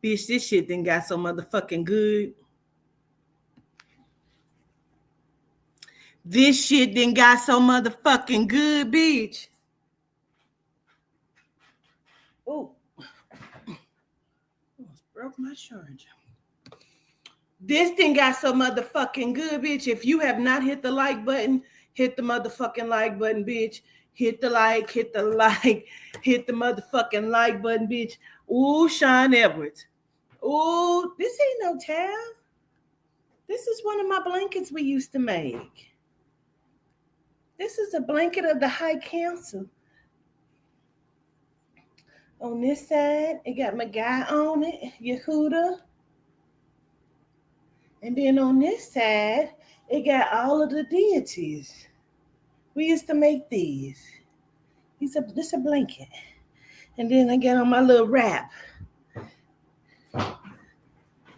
Bitch, this shit done got so motherfucking good. This shit done got so motherfucking good, bitch. Oh, almost broke my charger. This thing got so motherfucking good, bitch. If you have not hit the like button, hit the motherfucking like button, bitch. Hit the like, hit the motherfucking like button, bitch. Ooh, Sean Edwards. Ooh, this ain't no towel. This is one of my blankets we used to make. This is a blanket of the High Council. On this side, it got my guy on it, Yehuda. And then on this side, it got all of the deities. We used to make these. This a blanket. And then I got on my little wrap.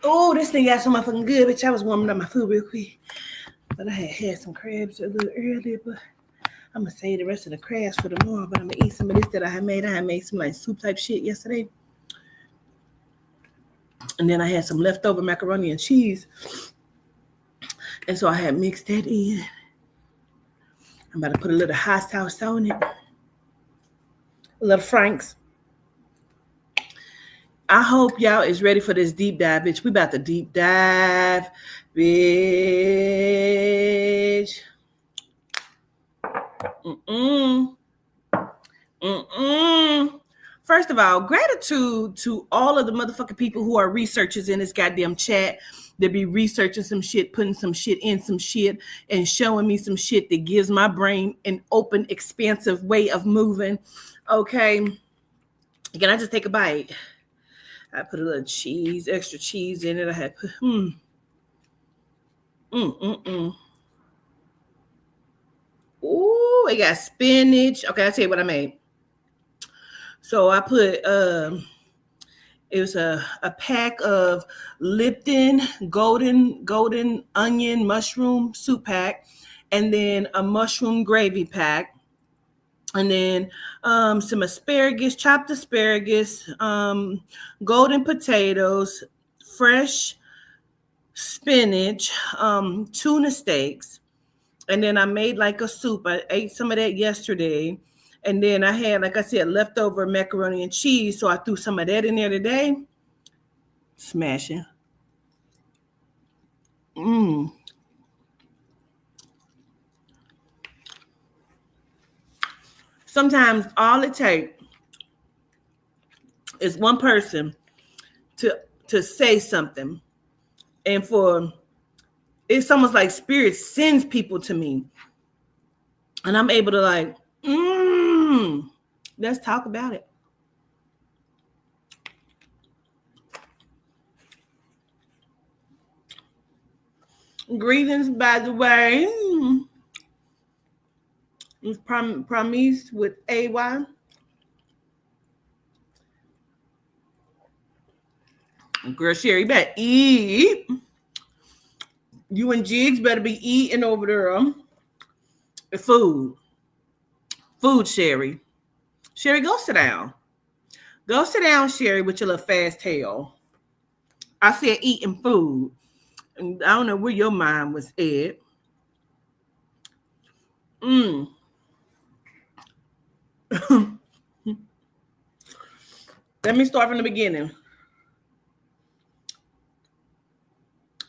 Oh, this thing got so motherfucking good, bitch. I was warming up my food real quick. But I had some crabs a little earlier, but I'm going to save the rest of the crabs for tomorrow. But I'm going to eat some of this that I had made. I had made some like soup type shit yesterday. And then I had some leftover macaroni and cheese. And so I had mixed that in. I'm about to put a little hot sauce on it. A little Frank's. I hope y'all is ready for this deep dive, bitch. We about to deep dive, bitch. First of all, gratitude to all of the motherfucking people who are researchers in this goddamn chat. They be researching some shit, putting some shit in some shit, and showing me some shit that gives my brain an open, expansive way of moving. Okay. Can I just take a bite? I put a little cheese, extra cheese in it. I had put, Ooh, it got spinach. Okay, I'll tell you what I made. So I put, it was a pack of Lipton golden onion mushroom soup pack, and then a mushroom gravy pack. And then some asparagus, chopped asparagus, golden potatoes, fresh spinach, tuna steaks. And then I made like a soup. I ate some of that yesterday. And then I had, like I said, leftover macaroni and cheese. So I threw some of that in there today. Smashing. Sometimes all it takes is one person to say something, and it's almost like spirit sends people to me, and I'm able to like, let's talk about it. Greetings, by the way. It's Promise with AY. Girl, Sherry, you better eat. You and Jigs better be eating over there. Food, Sherry. Sherry, go sit down. Go sit down, Sherry, with your little fast tail. I said eating food. And I don't know where your mind was at. Let me start from the beginning.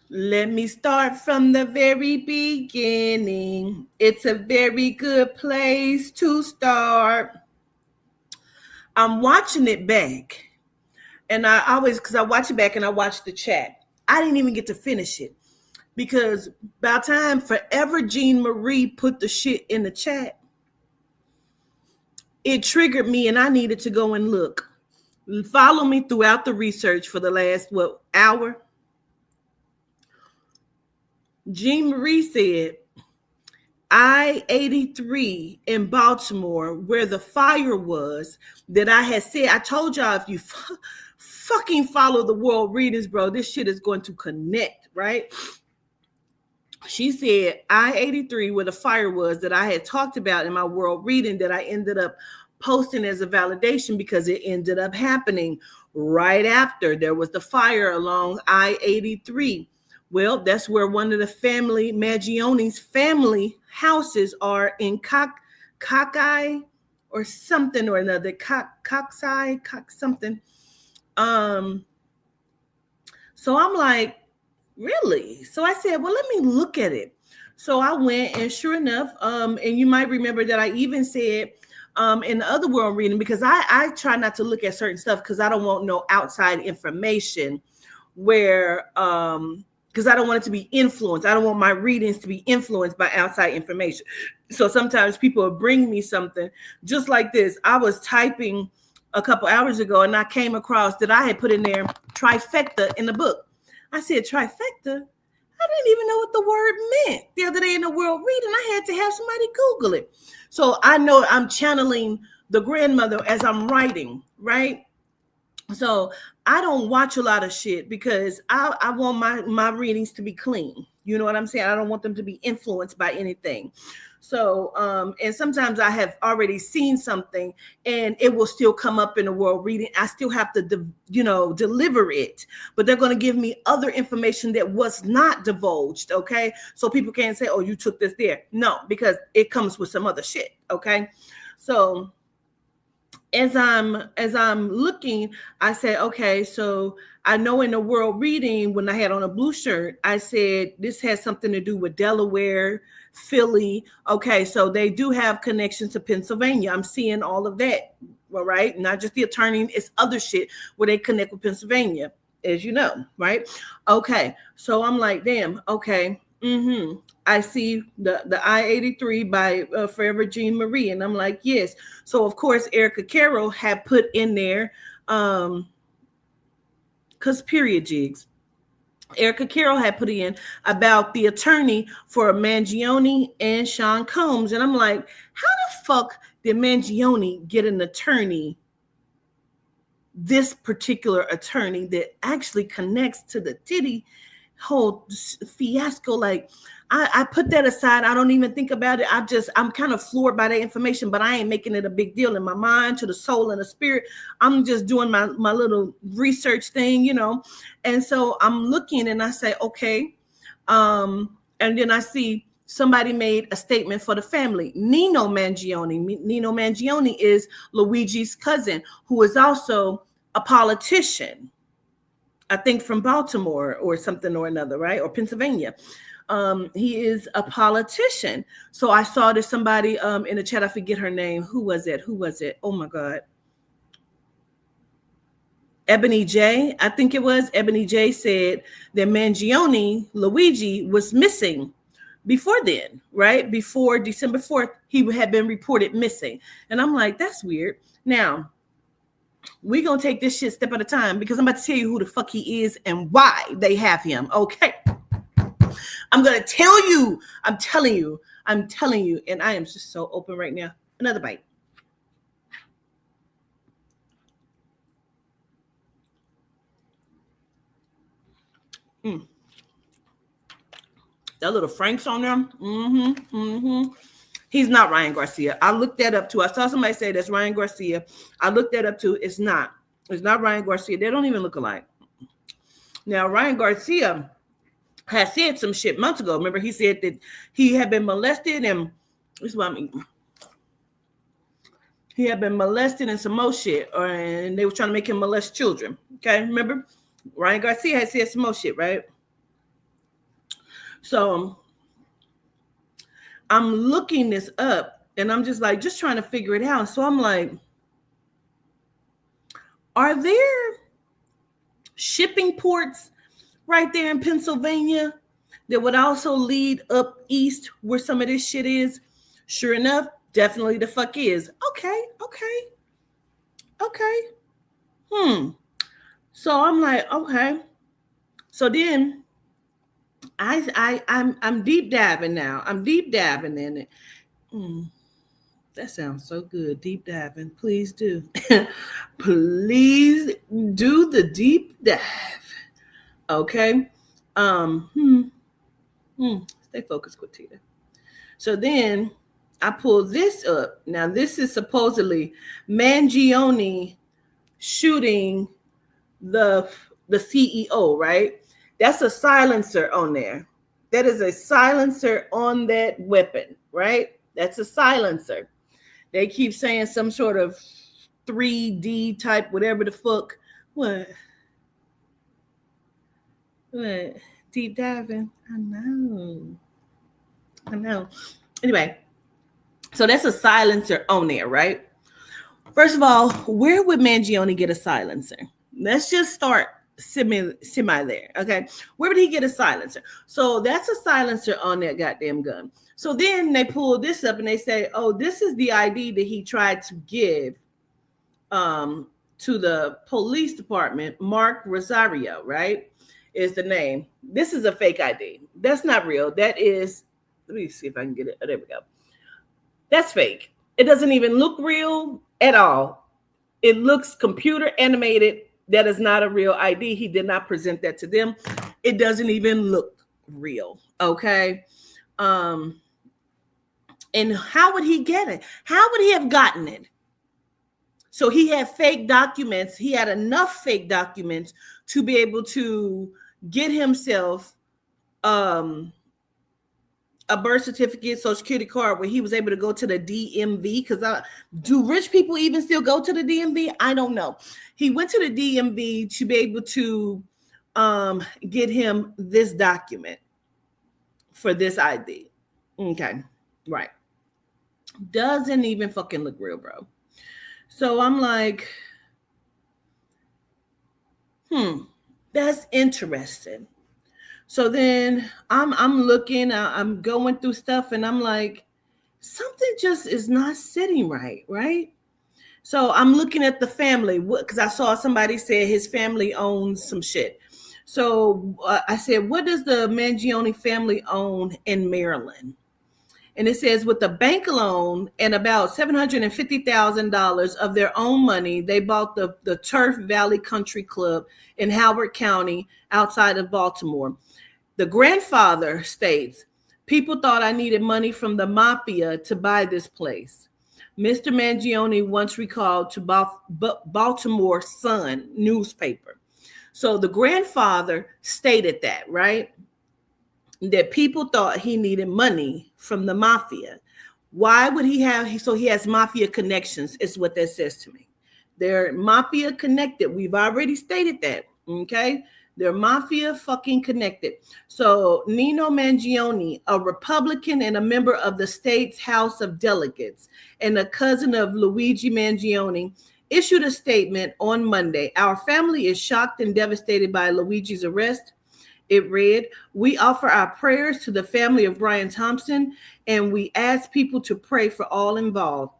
Let me start from the very beginning. It's a very good place to start. I'm watching it back. And because I watch it back and I watch the chat. I didn't even get to finish it. Because by the time Forever Jean Marie put the shit in the chat, it triggered me and I needed to go and look. Follow me throughout the research for the last, hour? Jean Marie said, I-83 in Baltimore, where the fire was, that I had said, I told y'all, if you fucking follow the world readings, bro, this shit is going to connect, right? She said, I-83, where the fire was, that I had talked about in my world reading, that I ended up posting as a validation because it ended up happening right after there was the fire along I-83. Well, that's where one of the family, Mangione's family houses are in Cockeye or something or another. Coxeye, something. Um, so I'm like, really? So I said, well, let me look at it. So I went, and sure enough, and you might remember that I even said in the other world reading, because I try not to look at certain stuff because I don't want no outside information where because I don't want it to be influenced. I don't want my readings to be influenced by outside information. So sometimes people will bring me something just like this. I was typing a couple hours ago and I came across that I had put in there trifecta in the book. I said trifecta. I didn't even know what the word meant. The other day in the world reading, I had to have somebody Google it. So I know I'm channeling the grandmother as I'm writing, right? So I don't watch a lot of shit because I want my readings to be clean. You know what I'm saying? I don't want them to be influenced by anything. So and sometimes I have already seen something and it will still come up in the world reading. I still have to deliver it, but they're going to give me other information that was not divulged. Okay, so people can't say, oh, you took this there. No, because it comes with some other shit. Okay, so as I'm looking, I said, okay, so I know in the world reading when I had on a blue shirt, I said this has something to do with Delaware, Philly. Okay, so they do have connections to Pennsylvania. I'm seeing all of that, all right? Not just the attorney, it's other shit where they connect with Pennsylvania, as you know, right? Okay, so I'm like, damn, okay. I see the I-83 by Forever Jean Marie, and I'm like, yes. So of course Erica Carroll had put in there because period jigs. Erica Carroll had put in about the attorney for Mangione and Sean Combs, and I'm like, how the fuck did Mangione get an attorney? This particular attorney that actually connects to the Diddy whole fiasco. Like I put that aside. I don't even think about it. I'm kind of floored by that information, but I ain't making it a big deal in my mind, to the soul and the spirit. I'm just doing my little research thing, And so I'm looking and I say, okay. And then I see somebody made a statement for the family. Nino Mangione. Nino Mangione is Luigi's cousin, who is also a politician. I think from Baltimore or something or another, right? Or Pennsylvania. He is a politician. So I saw that somebody in the chat, I forget her name. Who was it? Oh my God. Ebony J, I think it was. Ebony J said that Mangione, Luigi, was missing before then, right? Before December 4th, he had been reported missing. And I'm like, that's weird. Now, we're going to take this shit step at a time because I'm about to tell you who the fuck he is and why they have him. Okay. I'm going to tell you. I'm telling you. And I am just so open right now. Another bite. That little Frank's on there. He's not Ryan Garcia. I looked that up too. I saw somebody say that's Ryan Garcia. I looked that up too. It's not. It's not Ryan Garcia. They don't even look alike. Now, Ryan Garcia had said some shit months ago. Remember, he said that he had been molested, and this is what I mean. He had been molested and some more shit, and they were trying to make him molest children. Okay, remember? Ryan Garcia had said some more shit, right? So I'm looking this up, and I'm just trying to figure it out. So I'm like, are there shipping ports right there in Pennsylvania that would also lead up east where some of this shit is? Sure enough, definitely the fuck is. Okay. So I'm like, okay. So then I'm deep diving now. I'm deep diving in it. That sounds so good. Deep diving. Please do. Please do the deep dive. Okay. Stay focused, Quatita. So then I pull this up. Now this is supposedly Mangione shooting the the CEO, right? That's a silencer on there. That is a silencer on that weapon, right? That's a silencer. They keep saying some sort of 3D type, whatever the fuck. What? What? Deep diving? I know. I know. Anyway, so that's a silencer on there, right? First of all, where would Mangione get a silencer? Let's just start semi there. Okay. Where would he get a silencer? So that's a silencer on that goddamn gun. So then they pull this up and they say, oh, this is the ID that he tried to give to the police department. Mark Rosario, right? Is the name. This is a fake ID. That's not real. That is, let me see if I can get it. Oh, there we go. That's fake. It doesn't even look real at all. It looks computer animated. That is not a real ID. He did not present that to them. It doesn't even look real. Okay. And how would he get it? How would he have gotten it? So he had fake documents. He had enough fake documents to be able to get himself a birth certificate, social security card, where he was able to go to the DMV. Because do rich people even still go to the DMV? I don't know. He went to the DMV to be able to get him this document for this ID. Okay, right. Doesn't even fucking look real, bro. So I'm like, that's interesting. So then I'm looking, I'm going through stuff, and I'm like, something just is not sitting right, right? So I'm looking at the family, because I saw somebody say his family owns some shit. So I said, what does the Mangione family own in Maryland? And it says with the bank loan and about $750,000 of their own money, they bought the Turf Valley Country Club in Howard County outside of Baltimore. The grandfather states, people thought I needed money from the mafia to buy this place. Mr. Mangione once recalled to Baltimore Sun newspaper. So the grandfather stated that, right? That people thought he needed money from the mafia. Why would he have? So he has mafia connections, is what that says to me. They're mafia connected. We've already stated that. Okay. They're mafia fucking connected. So Nino Mangione, a Republican and a member of the state's House of Delegates and a cousin of Luigi Mangione, issued a statement on Monday. Our family is shocked and devastated by Luigi's arrest. It read, we offer our prayers to the family of Brian Thompson, and we ask people to pray for all involved.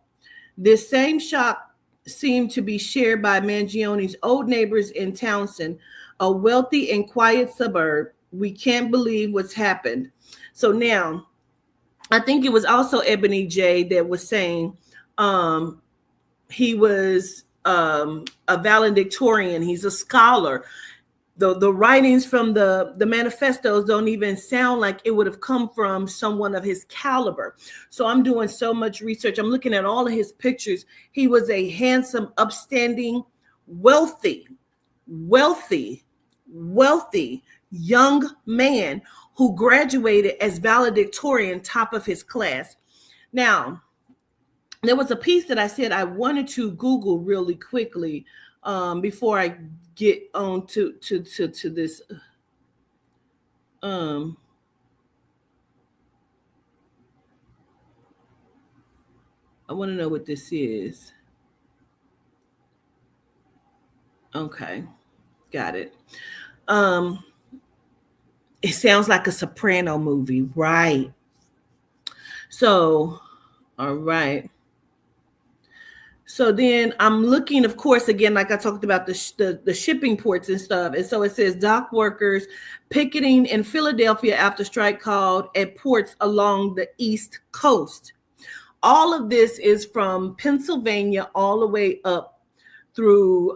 This same shock seemed to be shared by Mangione's old neighbors in Townsend, a wealthy and quiet suburb. We can't believe what's happened. So now, I think it was also Ebony J that was saying he was a valedictorian. He's a scholar. The writings from the manifestos don't even sound like it would have come from someone of his caliber. So I'm doing so much research. I'm looking at all of his pictures. He was a handsome, upstanding, wealthy young man who graduated as valedictorian, top of his class. Now, there was a piece that I said I wanted to Google really quickly before I get on to this. I want to know what this is. Okay, got it. It sounds like a Soprano movie, right? So, all right. So then I'm looking, of course, again, like I talked about the shipping ports and stuff. And so it says dock workers picketing in Philadelphia after strike called at ports along the East Coast. All of this is from Pennsylvania all the way up through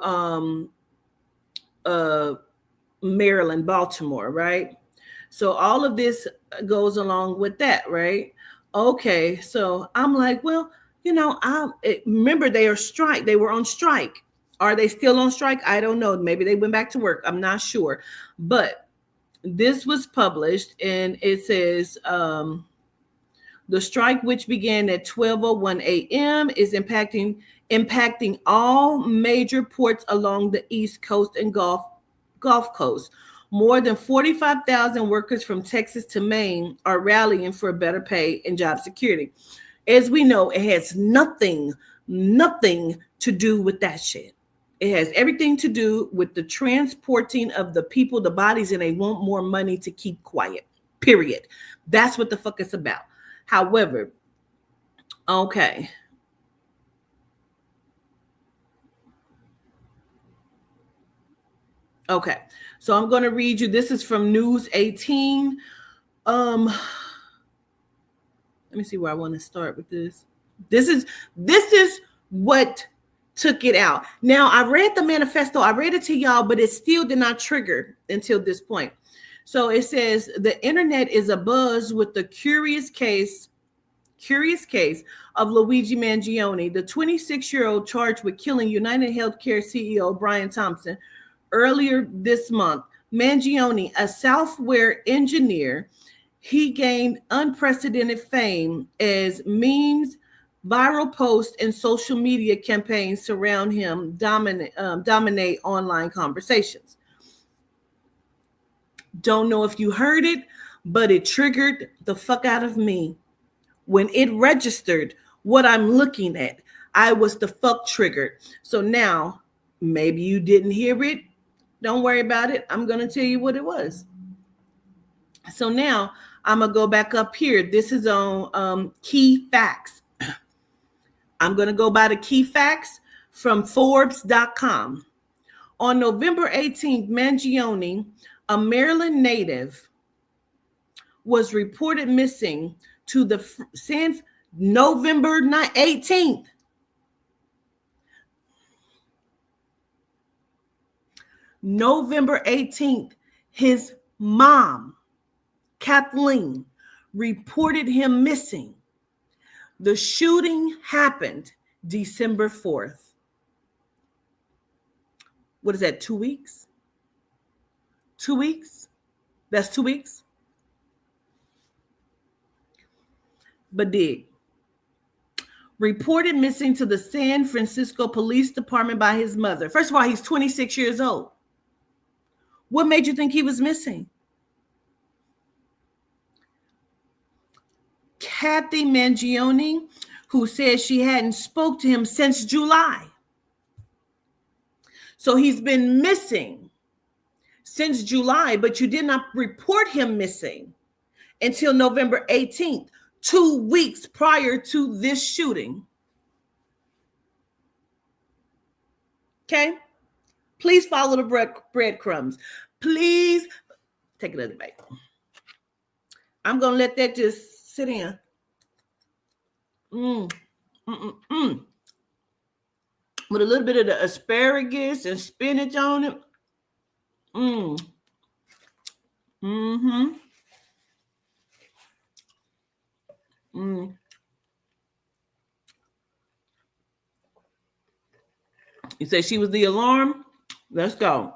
Maryland, Baltimore, right? So all of this goes along with that, right? Okay, so I'm like, well, you know, I remember they were on strike. Are they still on strike? I don't know. Maybe they went back to work. I'm not sure. But this was published, and it says the strike, which began at 12:01 a.m., is impacting all major ports along the East Coast and Gulf Coast. More than 45,000 workers from Texas to Maine are rallying for better pay and job security. As we know, it has nothing to do with that shit. It has everything to do with the transporting of the people, the bodies, and they want more money to keep quiet. Period. That's what the fuck it's about. However, okay. Okay. So I'm going to read you. This is from News 18. Let me see where I want to start with this. This is what took it out. Now, I read the manifesto. I read it to y'all, but it still did not trigger until this point. So it says the internet is abuzz with the curious case of Luigi Mangione, the 26-year-old charged with killing United Healthcare CEO Brian Thompson earlier this month. Mangione, a software engineer, he gained unprecedented fame as memes, viral posts, and social media campaigns surround him dominate online conversations. Don't know if you heard it, but it triggered the fuck out of me. When it registered what I'm looking at, I was the fuck triggered. So now, maybe you didn't hear it. Don't worry about it. I'm going to tell you what it was. So now I'm going to go back up here. This is on key facts. I'm going to go by the key facts from Forbes.com. On November 18th, Mangione, a Maryland native, was reported missing to the November 18th. November 18th, his mom, Kathleen, reported him missing. The shooting happened December 4th. What is that, 2 weeks? 2 weeks? That's 2 weeks? But dig. Reported missing to the San Francisco Police Department by his mother. First of all, he's 26 years old. What made you think he was missing? Kathy Mangione, who says she hadn't spoke to him since July. So he's been missing since July, but you did not report him missing until November 18th, 2 weeks prior to this shooting. Okay? Please follow the breadcrumbs. Please take another bite. I'm going to let that just sit in. With a little bit of the asparagus and spinach on it. You say she was the alarm? Let's go.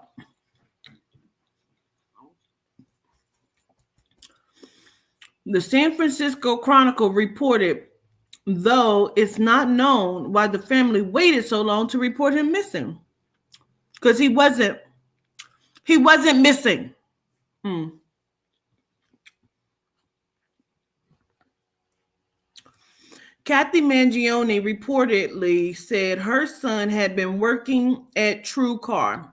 The San Francisco Chronicle reported, though it's not known why the family waited so long to report him missing. Because he wasn't missing. Kathy Mangione reportedly said her son had been working at True Car.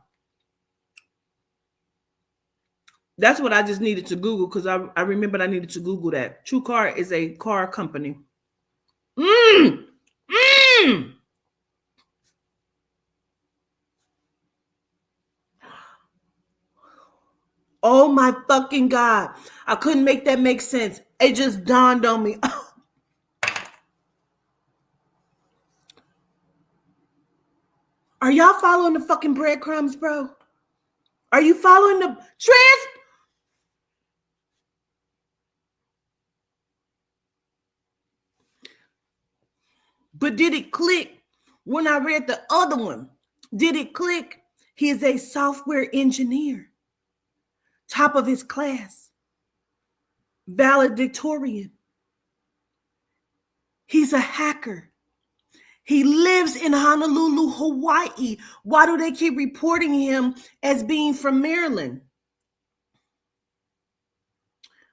That's what I just needed to Google because I remembered I needed to Google that. True Car is a car company. Oh my fucking God. I couldn't make that make sense. It just dawned on me. Are y'all following the fucking breadcrumbs, bro? Are you following the But did it click when I read the other one? Did it click? He is a software engineer, top of his class, valedictorian. He's a hacker. He lives in Honolulu, Hawaii. Why do they keep reporting him as being from Maryland?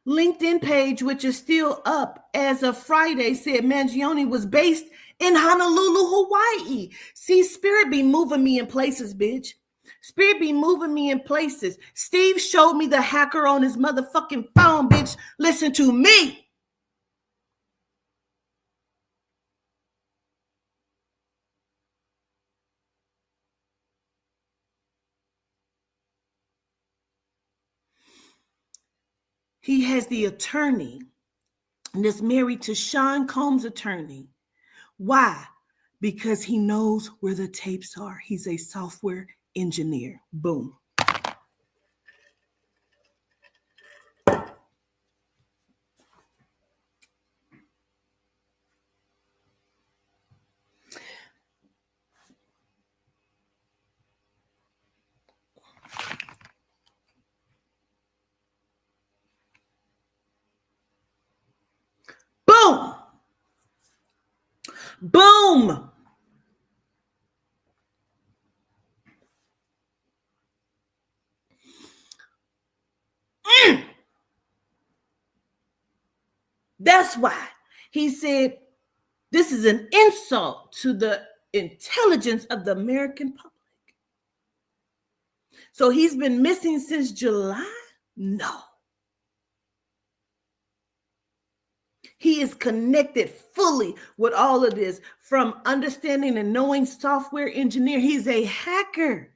LinkedIn page, which is still up as of Friday, said Mangione was based in Honolulu, Hawaii. See, Spirit be moving me in places, bitch. Spirit be moving me in places. Steve showed me the hacker on his motherfucking phone, bitch. Listen to me. He has the attorney and is married to Sean Combs' attorney. Why? Because he knows where the tapes are. He's a software engineer. Boom. Boom. Boom. That's why he said this is an insult to the intelligence of the American public. So he's been missing since July? No. He is connected fully with all of this, from understanding and knowing software engineer. He's a hacker.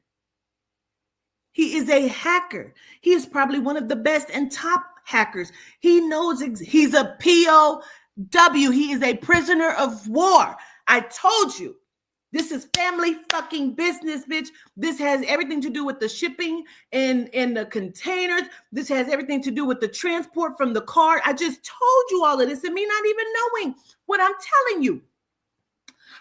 He is a hacker. He is probably one of the best and top hackers. He knows he's a POW. He is a prisoner of war. I told you. This is family fucking business, bitch. This has everything to do with the shipping and the containers. This has everything to do with the transport from the car. I just told you all of this and me not even knowing what I'm telling you.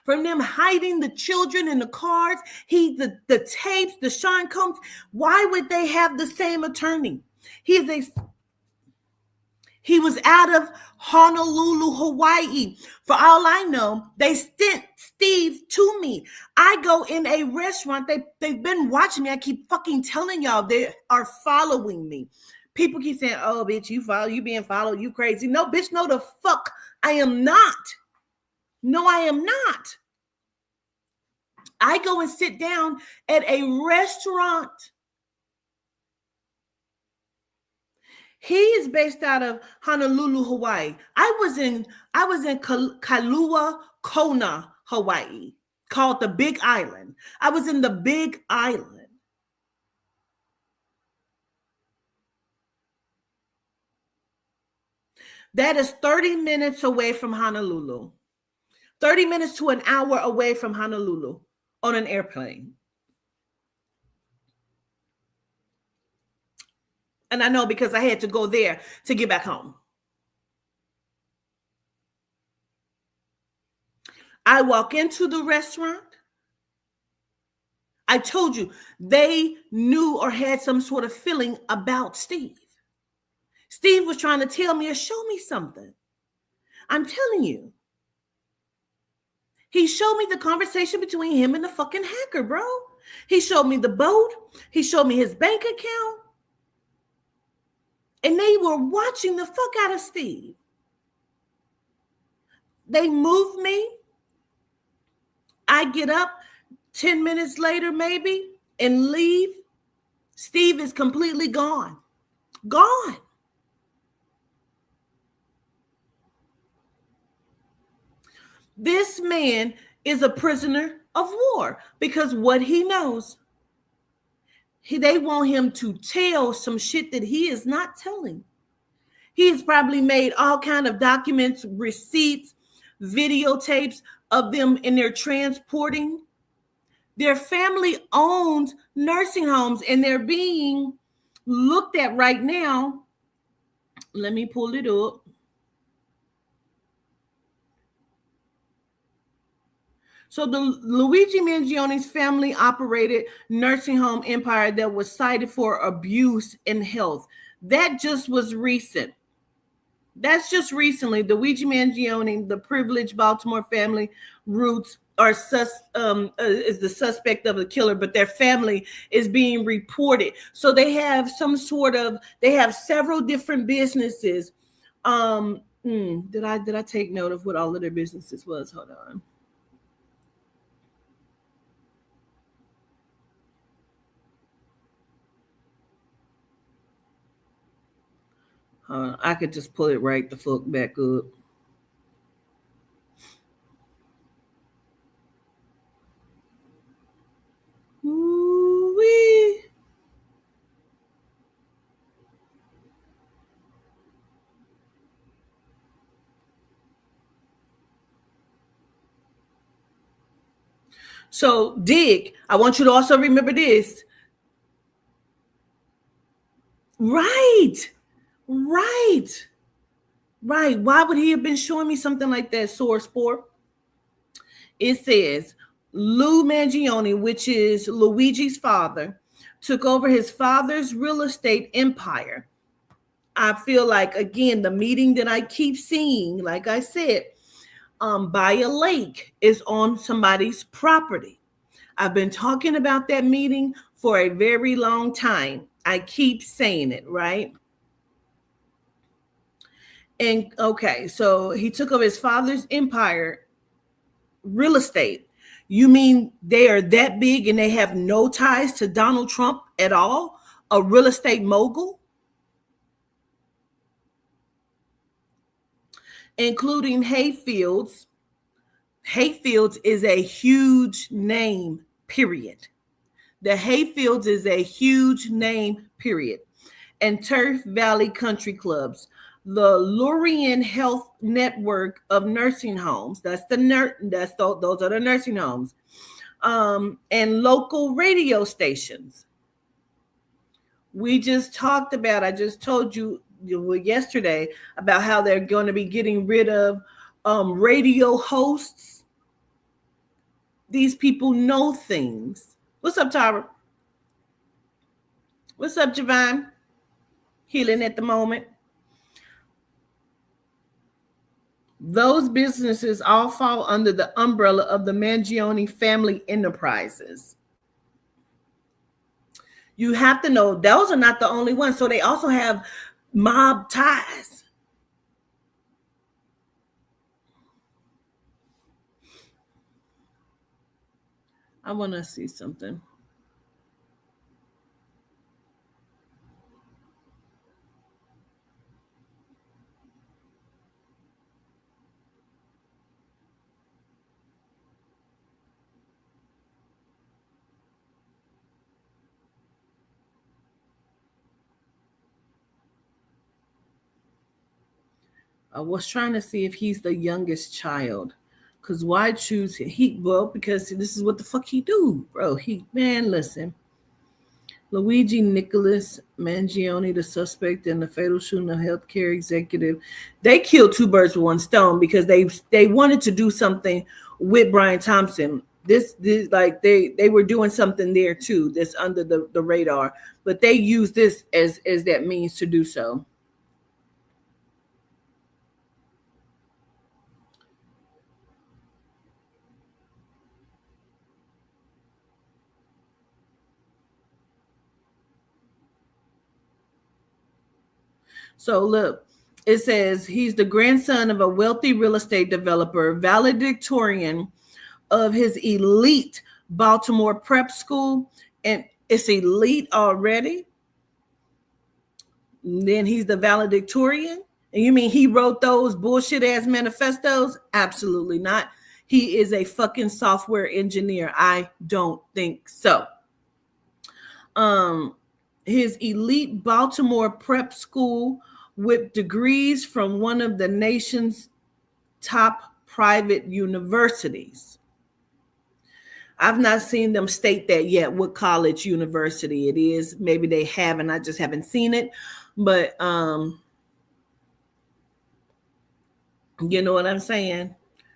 From them hiding the children in the cars, the tapes, the Sean Combs. Why would they have the same attorney? He was out of Honolulu, Hawaii. For all I know, they sent Steve to me. I go in a restaurant. They've been watching me. I keep fucking telling y'all they are following me. People keep saying, oh, bitch, you being followed, you crazy. No, bitch, no the fuck. I am not. No, I am not. I go and sit down at a restaurant. He is based out of Honolulu, Hawaii. I was in Kailua Kona, Hawaii, called the Big Island. I was in the Big Island. That is 30 minutes away from Honolulu. 30 minutes to an hour away from Honolulu on an airplane. And I know because I had to go there to get back home. I walk into the restaurant. I told you they knew or had some sort of feeling about Steve. Steve was trying to tell me or show me something. I'm telling you. He showed me the conversation between him and the fucking hacker, bro. He showed me the boat. He showed me his bank account. And they were watching the fuck out of Steve. They moved me. I get up 10 minutes later, maybe, and leave. Steve is completely gone. Gone. This man is a prisoner of war because what he knows, they want him to tell some shit that he is not telling. He has probably made all kind of documents, receipts, videotapes of them in their transporting. Their family-owned nursing homes, and they're being looked at right now. Let me pull it up. So the Luigi Mangione's family operated nursing home empire that was cited for abuse and health. That just was recent. That's just recently. The Luigi Mangione, the privileged Baltimore family roots are is the suspect of the killer, but their family is being reported. So they have they have several different businesses. Did I take note of what all of their businesses was? Hold on. I could just pull it right the fuck back up. Ooh-wee. So, Dick, I want you to also remember this. Right, right, right. Why would he have been showing me something like that, Source Sport? It says Lou Mangione, which is Luigi's father, took over his father's real estate empire. I feel like, again, the meeting that I keep seeing, like I said, by a lake is on somebody's property. I've been talking about that meeting for a very long time. I keep saying it, right? And okay, so he took over his father's empire, real estate. You mean they are that big and they have no ties to Donald Trump at all? A real estate mogul, including Hayfields. Hayfields is a huge name, period. The Hayfields is a huge name, period. And Turf Valley Country Clubs. The Lurian Health Network of nursing homes. Those are the nursing homes. And local radio stations. We just talked about. I just told you yesterday about how they're going to be getting rid of radio hosts. These people know things. What's up, Tara? What's up, Javine? Healing at the moment. Those businesses all fall under the umbrella of the Mangione family enterprises. You have to know those are not the only ones. So they also have mob ties. I want to see something. I was trying to see if he's the youngest child. Cause why choose he? Well, because this is what the fuck he do, bro. He man, listen. Luigi Nicholas Mangione, the suspect in the fatal shooting of healthcare executive, they killed two birds with one stone because they wanted to do something with Brian Thompson. This like they were doing something there too. That's under the radar, but they use this as that means to do so. So look, it says he's the grandson of a wealthy real estate developer, valedictorian of his elite Baltimore prep school, and it's elite already. And then he's the valedictorian. And you mean he wrote those bullshit ass manifestos? Absolutely not. He is a fucking software engineer. I don't think so. Um, his elite Baltimore prep school with degrees from one of the nation's top private universities. I've not seen them state that yet, what college university it is. Maybe they have, and I just haven't seen it. But you know what I'm saying?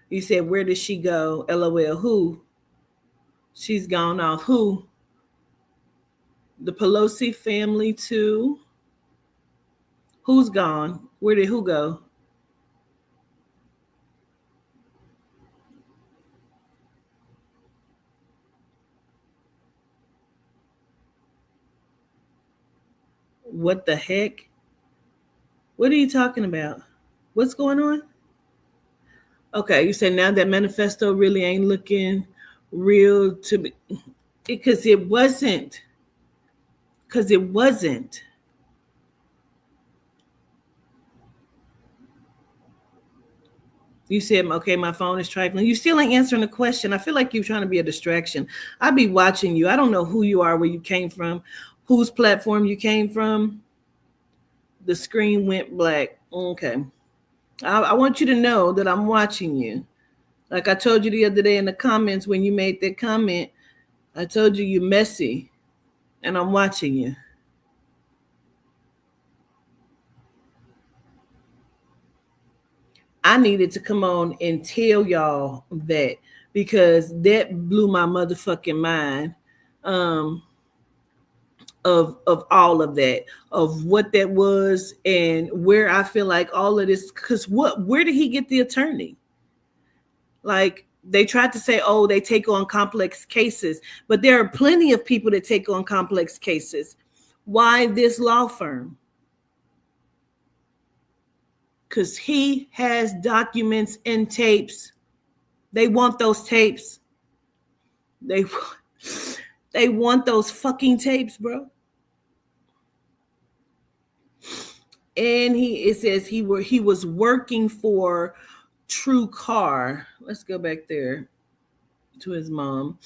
You said, where did she go? LOL. Who? She's gone off. Who? The Pelosi family too. Who's gone? Where did who go? What the heck? What are you talking about? What's going on? Okay, you said now that manifesto really ain't looking real to me. Because it wasn't. Because it wasn't. You said, okay, my phone is trifling. You still ain't answering the question. I feel like you're trying to be a distraction. I be watching you. I don't know who you are, where you came from, whose platform you came from. The screen went black. Okay. I want you to know that I'm watching you. Like I told you the other day in the comments when you made that comment, I told you you're messy and I'm watching you. I needed to come on and tell y'all that because that blew my motherfucking mind. Of all of that, of what that was, and where I feel like all of this. Because where did he get the attorney? Like they tried to say, oh, they take on complex cases, but there are plenty of people that take on complex cases. Why this law firm? Because he has documents and tapes. They want those tapes. They want those fucking tapes, bro. And it says he was working for True Car. Let's go back there to his mom.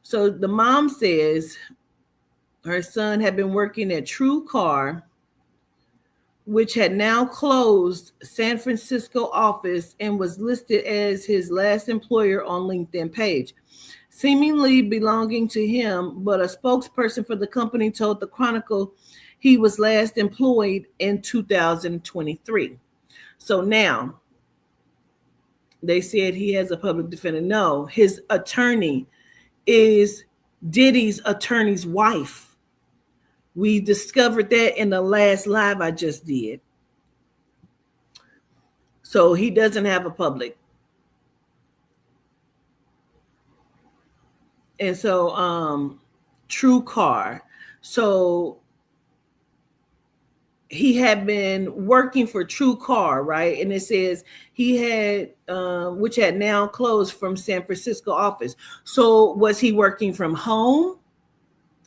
So the mom says her son had been working at True Car, which had now closed San Francisco office and was listed as his last employer on LinkedIn page, seemingly belonging to him, but a spokesperson for the company told the Chronicle he was last employed in 2023. So now they said he has a public defender. No, his attorney is Diddy's attorney's wife. We discovered that in the last live I just did. So he doesn't have a public. And so True Car. So he had been working for True Car, right? And it says he had, which had now closed from San Francisco office. So was he working from home?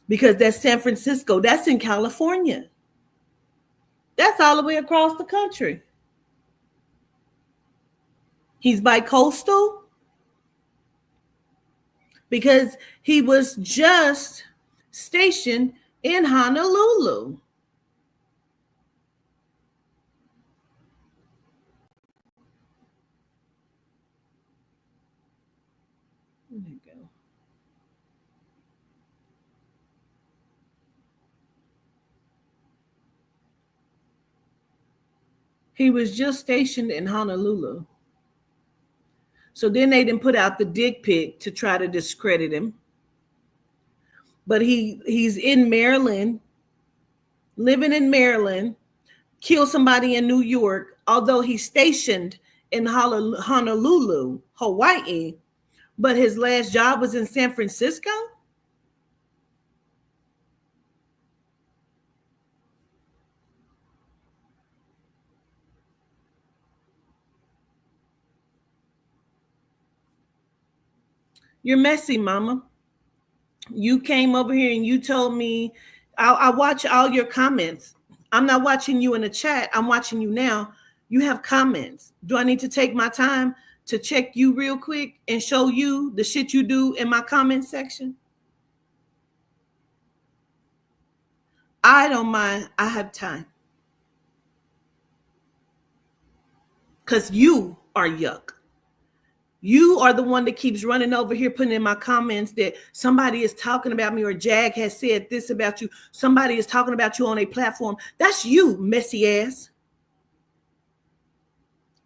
Because that's San Francisco. That's in California. That's all the way across the country. He's bi-coastal because he was just stationed in Honolulu. There you go. He was just stationed in Honolulu. So then they didn't put out the dick pic to try to discredit him. But he's in Maryland, living in Maryland, killed somebody in New York, although he's stationed in Honolulu, Hawaii, but his last job was in San Francisco? You're messy, mama. You came over here and you told me, I watch all your comments. I'm not watching you in the chat. I'm watching you now. You have comments. Do I need to take my time to check you real quick and show you the shit you do in my comment section? I don't mind. I have time. Because you are yuck. You are the one that keeps running over here, putting in my comments that somebody is talking about me or Jag has said this about you. Somebody is talking about you on a platform. That's you, messy ass.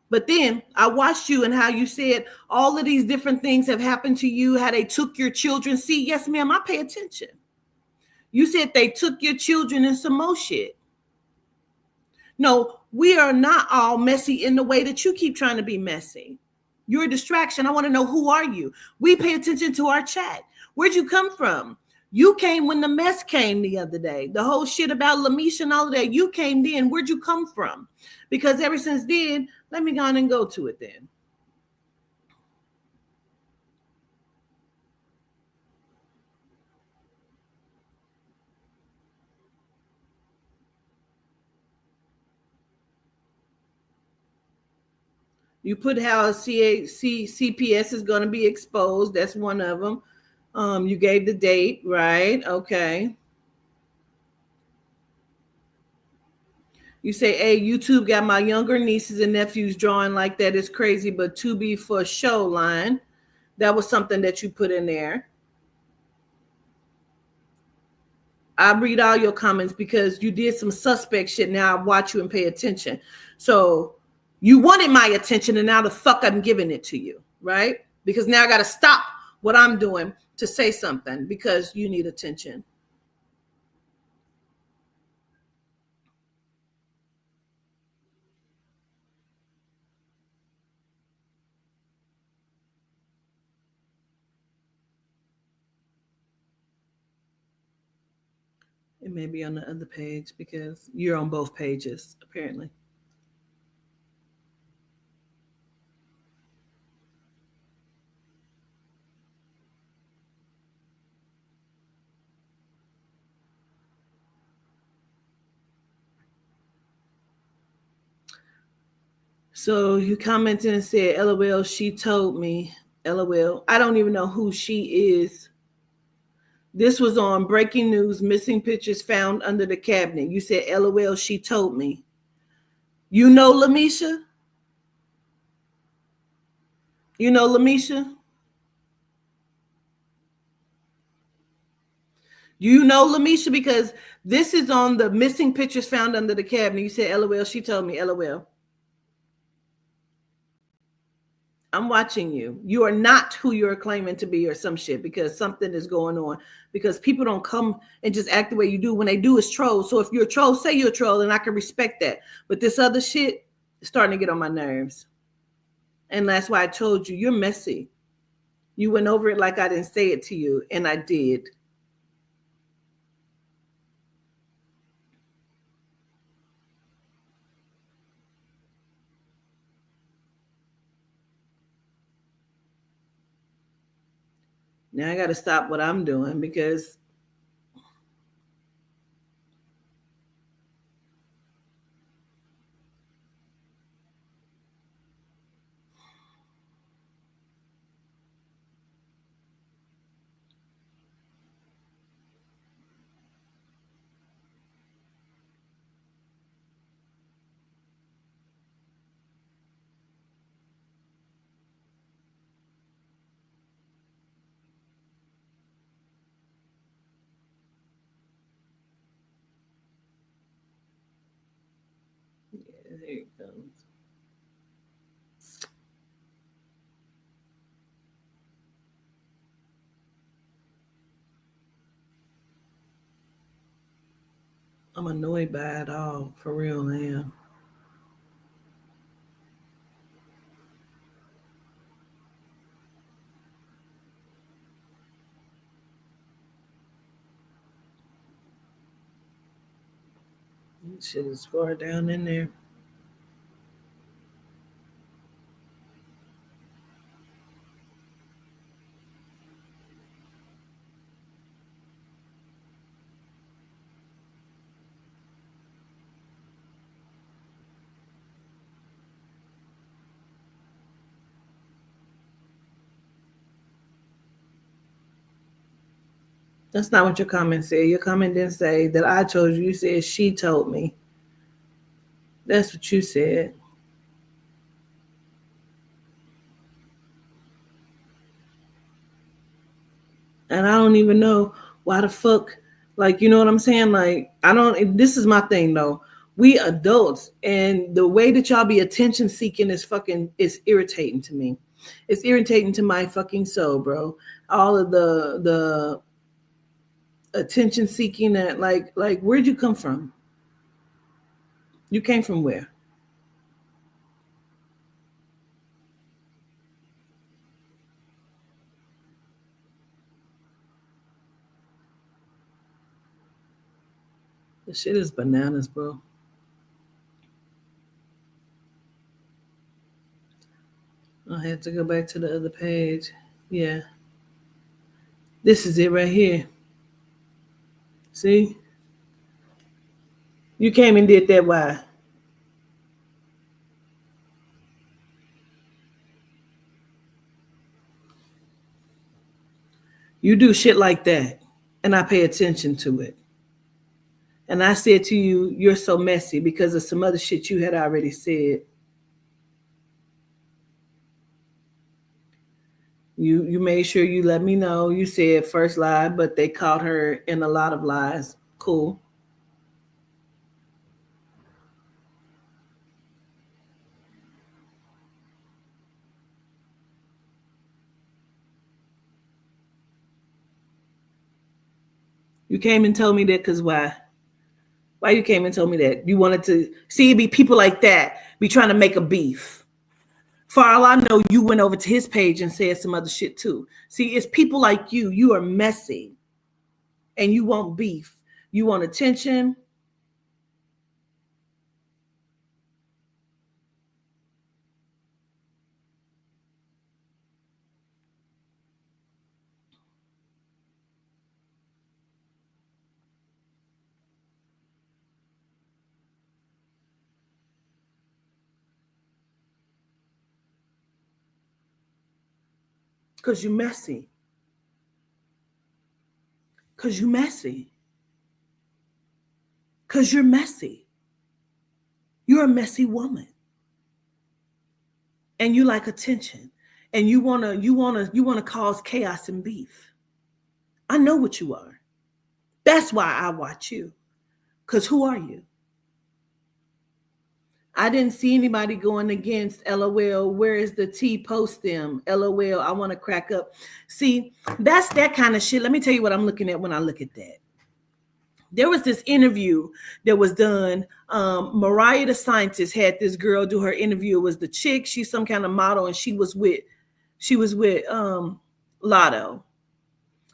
But then I watched you and how you said all of these different things have happened to you, how they took your children. See, yes, ma'am, I pay attention. You said they took your children and some more shit. No, we are not all messy in the way that you keep trying to be messy. You're a distraction. I want to know, who are you? We pay attention to our chat. Where'd you come from? You came when the mess came the other day. The whole shit about Lamisha and all of that. You came then. Where'd you come from? Because ever since then, let me go on and go to it then. You put how CPS is going to be exposed. That's one of them. You gave the date, right? Okay. You say, hey, YouTube got my younger nieces and nephews drawing like that. It's crazy, but to be for show line. That was something that you put in there. I read all your comments because you did some suspect shit. Now I watch you and pay attention. So you wanted my attention, and now the fuck I'm giving it to you, right? Because now I got to stop what I'm doing to say something because you need attention. It may be on the other page because you're on both pages, apparently. So you commented and said, LOL, she told me. LOL. I don't even know who she is. This was on breaking news, missing pictures found under the cabinet. You said, LOL, she told me. You know Lamisha? You know Lamisha? You know Lamisha? Because this is on the missing pictures found under the cabinet. You said, LOL, she told me, LOL. I'm watching you. You are not who you're claiming to be or some shit because something is going on. Because people don't come and just act the way you do. When they do, it's troll. So if you're a troll, say you're a troll, and I can respect that. But this other shit is starting to get on my nerves. And that's why I told you, you're messy. You went over it like I didn't say it to you, and I did. Now I got to stop what I'm doing because here it comes. I'm annoyed by it all. For real, I am. This shit is far down in there. That's not what your comment said. Your comment didn't say that I told you. You said she told me. That's what you said. And I don't even know why the fuck, like, you know what I'm saying? Like, I don't, this is my thing though. We adults, and the way that y'all be attention seeking is irritating to me. It's irritating to my fucking soul, bro. All of the attention seeking that like where'd you come from? You came from where? The shit is bananas, bro. I had to go back to the other page. Yeah. This is it right here. See? You came and did that. Why? You do shit like that, and I pay attention to it. And I said to you, you're so messy because of some other shit you had already said. You made sure you let me know. You said first lie, but they caught her in a lot of lies. Cool. You came and told me that because why? Why you came and told me that? You wanted to see it be people like that be trying to make a beef. For all I know, you went over to his page and said some other shit too. See, it's people like you. You are messy and you want beef. You want attention. Because you're messy. Because you're messy. Because you're messy. You're a messy woman. And you like attention. And you wanna cause chaos and beef. I know what you are. That's why I watch you. Because who are you? I didn't see anybody going against LOL. Where is the T post them? LOL. I want to crack up. See, that's that kind of shit. Let me tell you what I'm looking at when I look at that. There was this interview that was done. Mariah the Scientist had this girl do her interview. It was the chick. She's some kind of model, and she was with Lotto.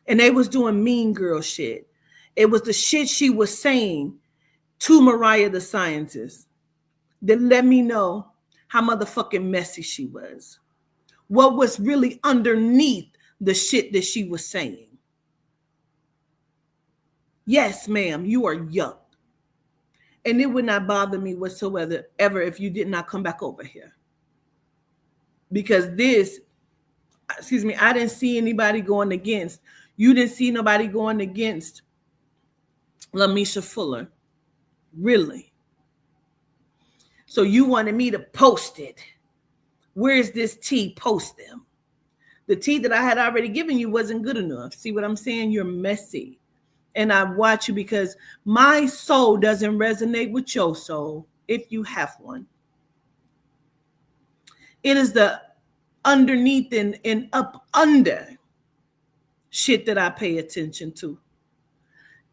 And they was doing mean girl shit. It was the shit she was saying to Mariah the Scientist that let me know how motherfucking messy she was. What was really underneath the shit that she was saying. Yes, ma'am, you are young. And it would not bother me whatsoever ever if you did not come back over here. Because this, excuse me, I didn't see anybody going against. You didn't see nobody going against Lamisha Fuller. Really? So you wanted me to post it. Where's this tea? Post them. The tea that I had already given you wasn't good enough. See what I'm saying? You're messy. And I watch you because my soul doesn't resonate with your soul if you have one. It is the underneath and up under shit that I pay attention to.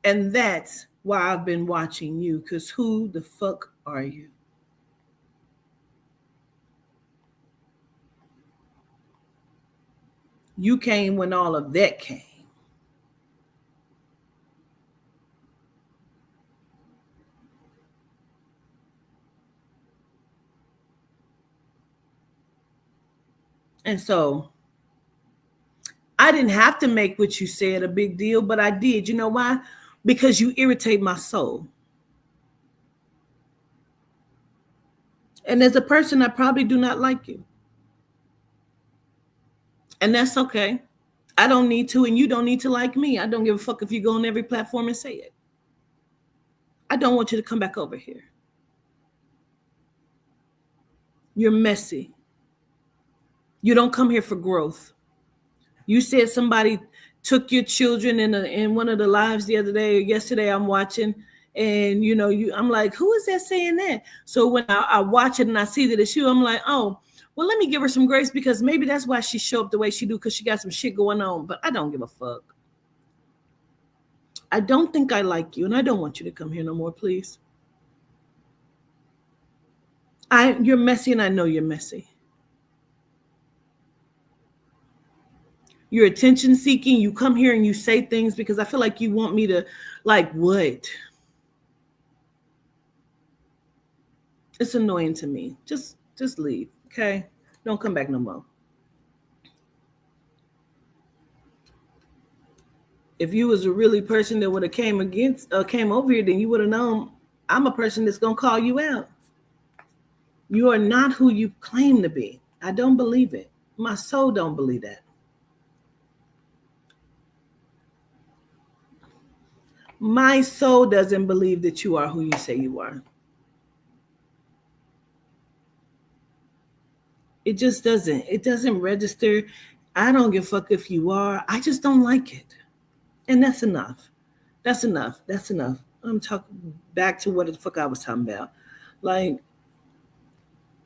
And that's why I've been watching you, because who the fuck are you? You came when all of that came. And so I didn't have to make what you said a big deal, but I did. You know why? Because you irritate my soul. And as a person, I probably do not like you. And that's okay. I don't need to, and you don't need to like me. I don't give a fuck if you go on every platform and say it. I don't want you to come back over here. You're messy. You don't come here for growth. You said somebody took your children in one of the lives the other day or yesterday I'm watching, And I'm like, who is that saying that? So when I watch it and I see that it's you, I'm like, oh, well, let me give her some grace, because maybe that's why she show up the way she do, because she got some shit going on. But I don't give a fuck. I don't think I like you, and I don't want you to come here no more, please. You're messy, and I know you're messy. You're attention seeking. You come here and you say things because I feel like you want me to, like, what? It's annoying to me. Just leave, okay? Don't come back no more. If you was a really person that would have came over here, then you would have known I'm a person that's gonna call you out. You are not who you claim to be. I don't believe it. My soul don't believe that. My soul doesn't believe that you are who you say you are. It just doesn't. It doesn't register. I don't give a fuck if you are. I just don't like it. And that's enough. That's enough. That's enough. I'm talking back to what the fuck I was talking about. Like,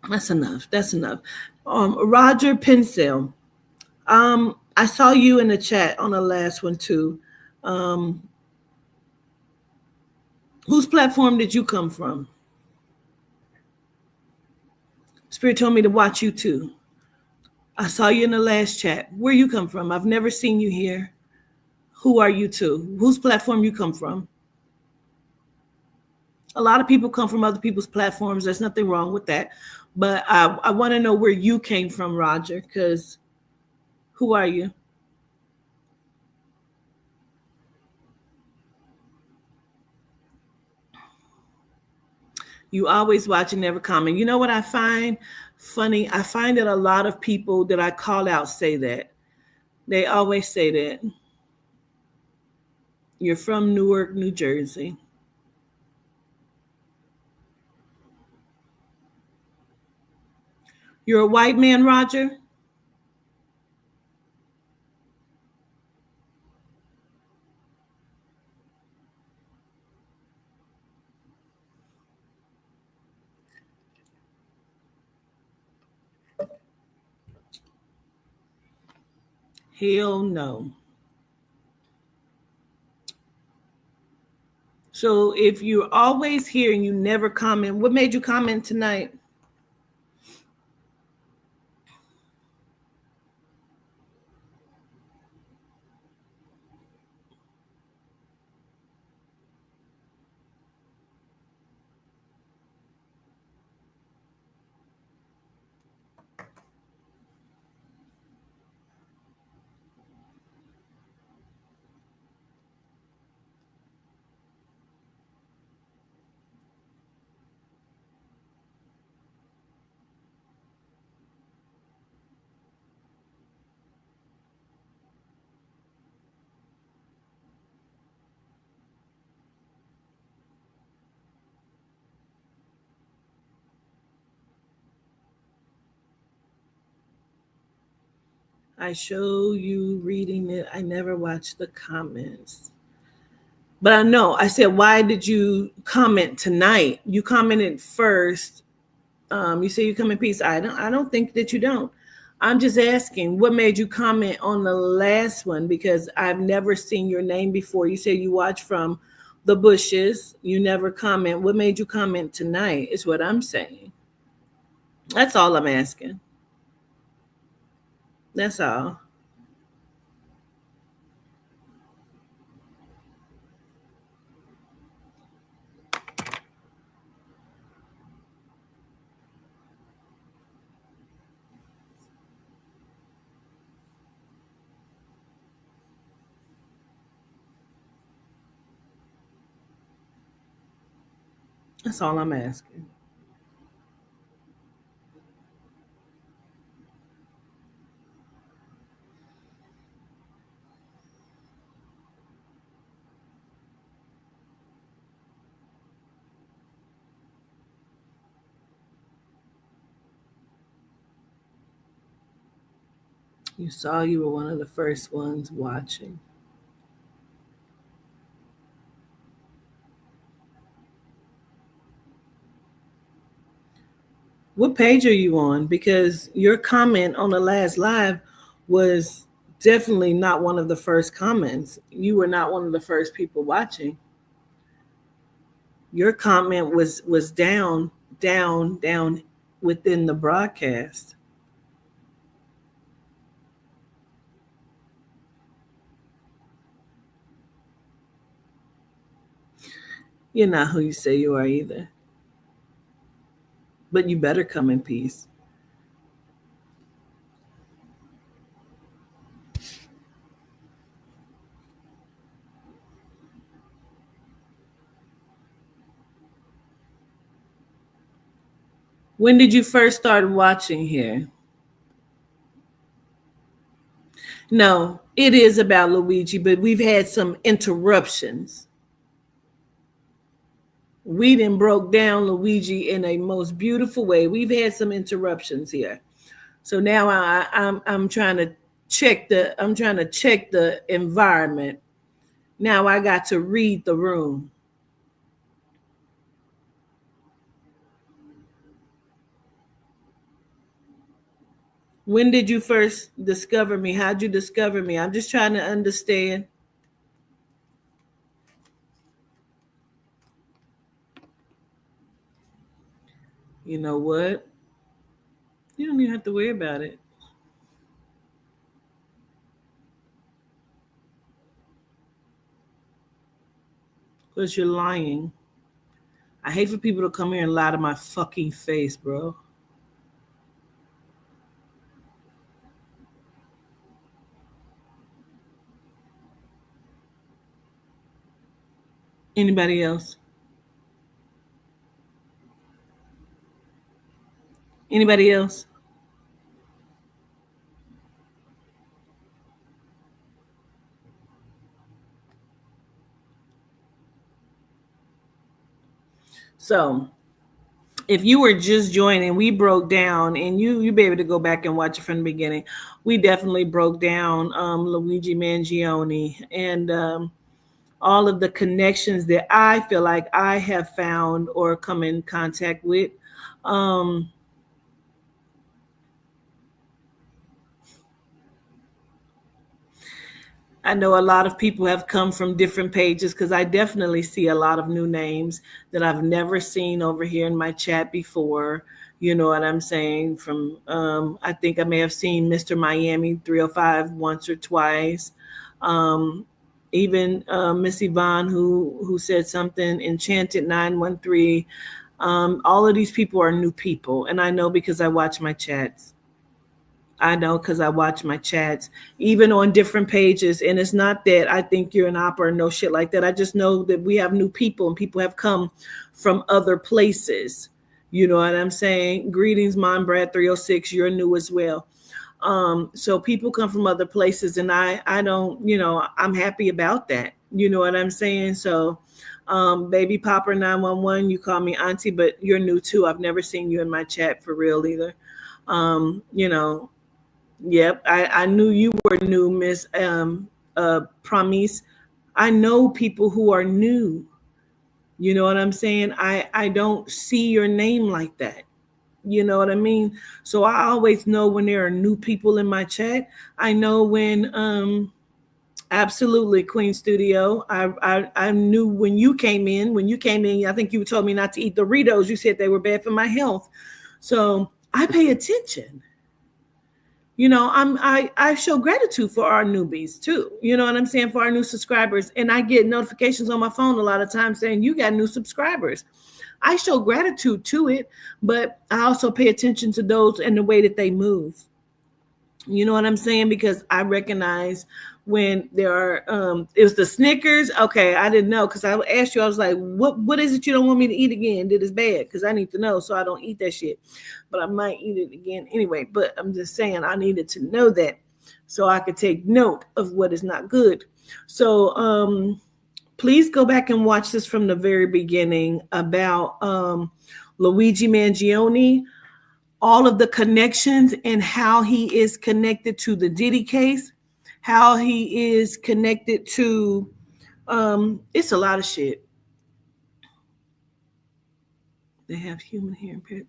that's enough. That's enough. Roger Pincel. I saw you in the chat on the last one too. Um, whose platform did you come from? Spirit told me to watch you too. I saw you in the last chat. Where you come from? I've never seen you here. Who are you too? Whose platform you come from? A lot of people come from other people's platforms. There's nothing wrong with that. But I want to know where you came from, Roger, because who are you? You always watch and never comment. You know what I find funny? I find that a lot of people that I call out say that. They always say that. You're from Newark, New Jersey. You're a white man, Roger? Hell no. So if you're always here and you never comment, what made you comment tonight? I show you reading it. I never watched the comments. But I know. I said, why did you comment tonight? You commented first. You say you come in peace. I don't think that you don't. I'm just asking, what made you comment on the last one? Because I've never seen your name before. You say you watch from the bushes. You never comment. What made you comment tonight is what I'm saying. That's all I'm asking. That's all. That's all I'm asking. You saw you were one of the first ones watching. What page are you on? Because your comment on the last live was definitely not one of the first comments. You were not one of the first people watching. Your comment was down within the broadcast. You're not who you say you are either. But you better come in peace. When did you first start watching here? No, it is about Luigi, but we've had some interruptions. We done broke down Luigi in a most beautiful way. We've had some interruptions here. So now I'm trying to check the environment. Now I got to read the room. When did you first discover me? How'd you discover me? I'm just trying to understand. You know what? You don't even have to worry about it. Because you're lying. I hate for people to come here and lie to my fucking face, bro. Anybody else? Anybody else? So, if you were just joining, we broke down, and you be able to go back and watch it from the beginning. We definitely broke down Luigi Mangione and all of the connections that I feel like I have found or come in contact with. Um, I know a lot of people have come from different pages because I definitely see a lot of new names that I've never seen over here in my chat before. You know what I'm saying? From I think I may have seen Mr. Miami 305 once or twice. Um, Even Miss Yvonne who said something, Enchanted 913. All of these people are new people, and I know because I watch my chats. I know because I watch my chats, even on different pages. And it's not that I think you're an opera or no shit like that. I just know that we have new people and people have come from other places. You know what I'm saying? Greetings, Mom Brad 306. You're new as well. So people come from other places, and I don't, I'm happy about that. You know what I'm saying? So baby Popper 911, you call me auntie, but you're new too. I've never seen you in my chat for real either. You know, Yep, I knew you were new, Miss Promise. I know people who are new. You know what I'm saying? I don't see your name like that. You know what I mean? So I always know when there are new people in my chat. I know when absolutely Queen Studio. I knew when you came in. When you came in, I think you told me not to eat Doritos. You said they were bad for my health. So I pay attention. I show gratitude for our newbies too. You know what I'm saying? For our new subscribers. And I get notifications on my phone a lot of times saying you got new subscribers. I show gratitude to it, but I also pay attention to those and the way that they move. You know what I'm saying? Because I recognize when there are it was the Snickers. Okay, I didn't know because I asked you, I was like, what is it you don't want me to eat again that is bad? Because I need to know so I don't eat that shit. But I might eat it again anyway. But I'm just saying I needed to know that so I could take note of what is not good. So please go back and watch this from the very beginning about Luigi Mangione, all of the connections and how he is connected to the Diddy case, how he is connected to it's a lot of shit. They have human hair impaired.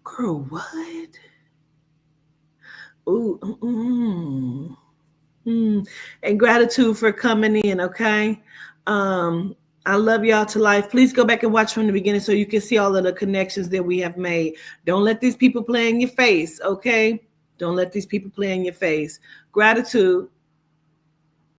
Girl, what? Ooh. And gratitude for coming in, okay? I love y'all to life. Please go back and watch from the beginning so you can see all of the connections that we have made. Don't let these people play in your face, okay? Don't let these people play in your face. Gratitude.